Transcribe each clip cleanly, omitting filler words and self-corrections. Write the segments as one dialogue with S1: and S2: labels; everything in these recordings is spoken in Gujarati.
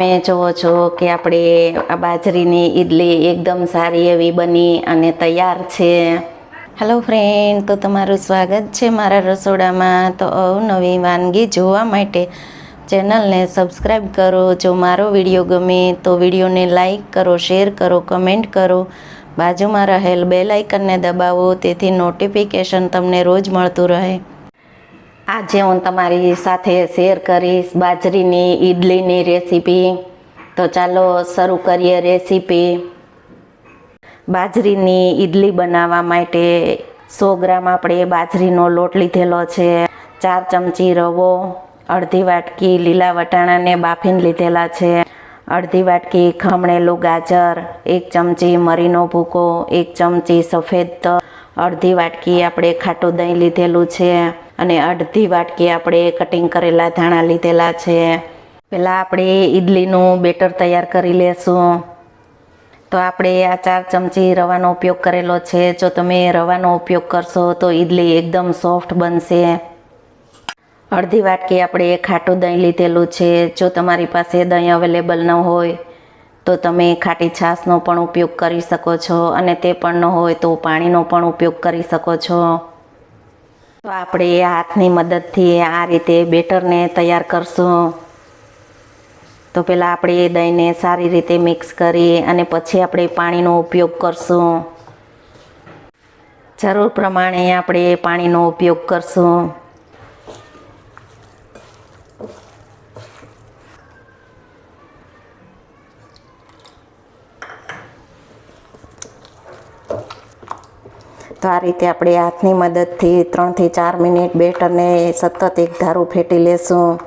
S1: તમે જુઓ છો કે આપણે આ બાજરીની ઈડલી એકદમ સારી એવી બની અને તૈયાર છે। હેલો ફ્રેન્ડ, તો તમારું સ્વાગત છે મારા રસોડામાં। તો અવનવી વાનગી જોવા માટે ચેનલને સબસ્ક્રાઈબ કરો। જો મારો વિડીયો ગમે તો વિડીયોને લાઈક કરો, શેર કરો, કમેન્ટ કરો। બાજુમાં રહેલ બેલ આઇકનને દબાવો તેથી નોટિફિકેશન તમને રોજ મળતું રહે। આજે હું તમારી સાથે શેર કરીશ બાજરીની ઈડલીની રેસીપી। તો ચાલો શરૂ કરીએ રેસીપી। બાજરીની ઈડલી બનાવવા માટે 100 ગ્રામ આપણે બાજરીનો લોટ લીધેલો છે। 4 ચમચી રવો, અડધી વાટકી લીલા વટાણાને બાફીને લીધેલા છે, અડધી વાટકી ખમણેલું ગાજર, 1 ચમચી મરીનો ભૂકો, 1 ચમચી સફેદ તલ, અડધી વાટકી આપણે ખાટું દહીં લીધેલું છે અને અડધી વાટકી આપણે કટિંગ કરેલા ધાણા લીધેલા છે। પહેલાં આપણે ઈડલીનું બેટર તૈયાર કરી લેશું। તો આપણે આ 4 ચમચી રવાનો ઉપયોગ કરેલો છે। જો તમે રવાનો ઉપયોગ કરશો તો ઈડલી એકદમ સોફ્ટ બનશે। અડધી વાટકી આપણે ખાટું દહીં લીધેલું છે। જો તમારી પાસે દહીં અવેલેબલ ન હોય તો તમે ખાટી છાશનો પણ ઉપયોગ કરી શકો છો અને તે પણ ન હોય તો પાણીનો પણ ઉપયોગ કરી શકો છો। તો આપણે હાથની મદદથી આ રીતે બેટરને તૈયાર કરશું। તો પહેલાં આપણે દહીંને સારી રીતે મિક્સ કરી અને પછી આપણે પાણીનો ઉપયોગ કરશું। જરૂર પ્રમાણે આપણે પાણીનો ઉપયોગ કરશું। તો આ રીતે આપણે હાથની મદદથી 3 થી 4 મિનિટ બેટરને સતત એક ધારું ફેટી લેશું।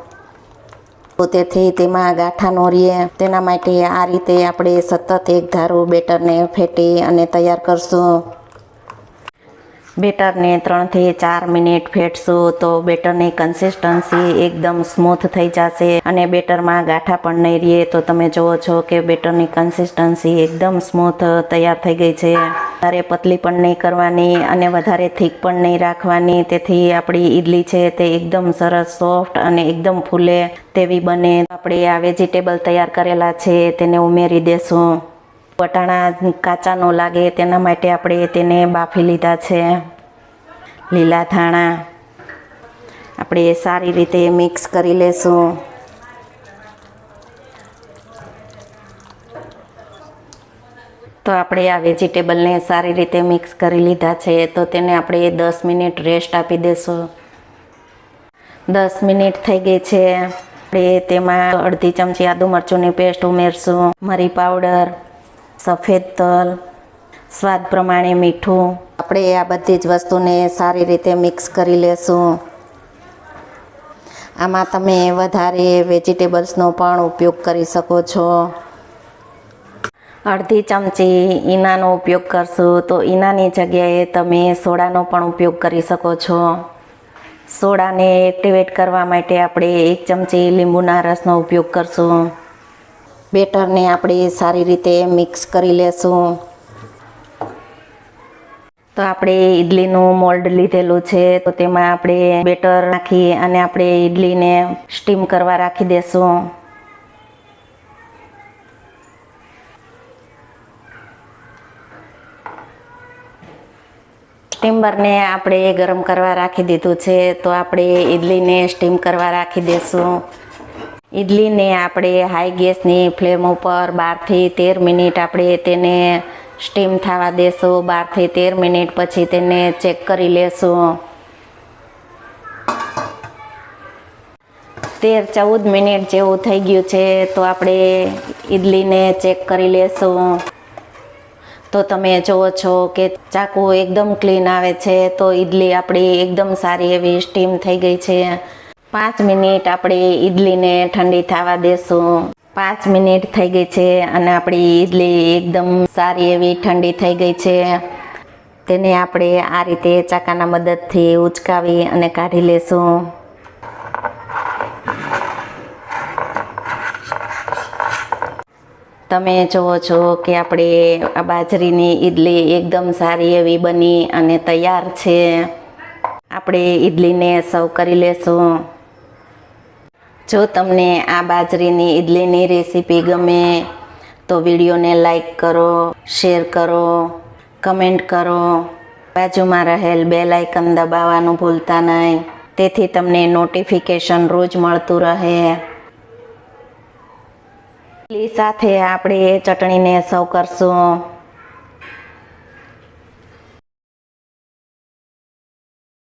S1: તો તેથી તેમાં ગાંઠા ન રહે તેના માટે આ રીતે આપણે સતત એક ધારું બેટરને ફેટી અને તૈયાર કરશું। બેટરને 3 થી 4 મિનિટ ફેટશું તો બેટરની કન્સિસ્ટન્સી એકદમ સ્મૂથ થઈ જશે અને બેટરમાં ગાંઠા પણ નહીં રહે। તો તમે જુઓ છો કે બેટરની કન્સિસ્ટન્સી એકદમ સ્મૂથ તૈયાર થઈ ગઈ છે। વધારે પતલી પણ નહીં કરવાની અને વધારે થીક પણ નહીં રાખવાની, તેથી આપણી ઈડલી છે તે એકદમ સરસ સોફ્ટ અને એકદમ ફૂલે તેવી બને। આપણે આ વેજીટેબલ તૈયાર કરેલા છે તેને ઉમેરી દેશું। વટાણા કાચા ન લાગે તેના માટે આપણે તેને બાફી લીધા છે। લીલા ધાણા આપણે સારી રીતે મિક્સ કરી લેશું। તો આપણે આ વેજીટેબલને સારી રીતે મિક્સ કરી લીધા છે તો તેને આપણે 10 મિનિટ રેસ્ટ આપી દેશું। 10 મિનિટ થઈ ગઈ છે। આપણે તેમાં અડધી ચમચી આદુ મરચુંની પેસ્ટ ઉમેરશું, મરી પાવડર, સફેદ તલ, સ્વાદ પ્રમાણે મીઠું। આપણે આ બધી જ વસ્તુને સારી રીતે મિક્સ કરી લેશું। આમાં તમે વધારે વેજીટેબલ્સનો પણ ઉપયોગ કરી શકો છો। અડધી ચમચી ઈનાનો ઉપયોગ કરશું તો ઈનાની જગ્યાએ તમે સોડાનો પણ ઉપયોગ કરી શકો છો। સોડાને એક્ટિવેટ કરવા માટે આપણે 1 ચમચી લીંબુના રસનો ઉપયોગ કરશું। બેટરને આપણે સારી રીતે મિક્સ કરી લેશું। તો આપણે ઈડલીનું મોલ્ડ લીધેલું છે તો તેમાં આપણે બેટર નાખી અને આપણે ઈડલીને સ્ટીમ કરવા રાખી દેશું। સ્ટીમરને આપણે ગરમ કરવા રાખી દીધું છે તો આપણે ઈડલીને સ્ટીમ કરવા રાખી દેશું। ઈડલીને આપણે હાઈ ગેસની ફ્લેમ ઉપર 12 થી 13 મિનિટ આપણે તેને સ્ટીમ થવા દેશું। 12 થી 13 મિનિટ પછી તેને ચેક કરી લેશું। 13-14 મિનિટ જેવું થઈ ગયું છે તો આપણે ઈડલીને ચેક કરી લેશું। તો તમે જુઓ છો કે ચાકુ એકદમ ક્લીન આવે છે તો ઈડલી આપણી એકદમ સારી એવી સ્ટીમ થઈ ગઈ છે। 5 મિનિટ આપણે ઈડલીને ઠંડી થવા દેશું। 5 મિનિટ થઈ ગઈ છે અને આપણી ઈડલી એકદમ સારી એવી ઠંડી થઈ ગઈ છે। તેને આપણે આ રીતે ચાકાના મદદથી ઉચકાવી અને કાઢી લેશું। તમે જુઓ છો કે આપણે આ બાજરીની ઈડલી એકદમ સારી એવી બની અને તૈયાર છે। આપણે ઈડલીને સર્વ કરી લેશું। જો તમને આ બાજરીની ઇડલીની રેસીપી ગમે તો વિડીયોને લાઈક કરો, શેર કરો, કમેન્ટ કરો. બાજુમાં રહેલ બેલ આઇકન દબાવવાનું ભૂલતા નહીં, તેથી તમને નોટિફિકેશન રોજ મળતું રહે. ઇડલી સાથે આપણે ચટણીને સર્વ કરશું.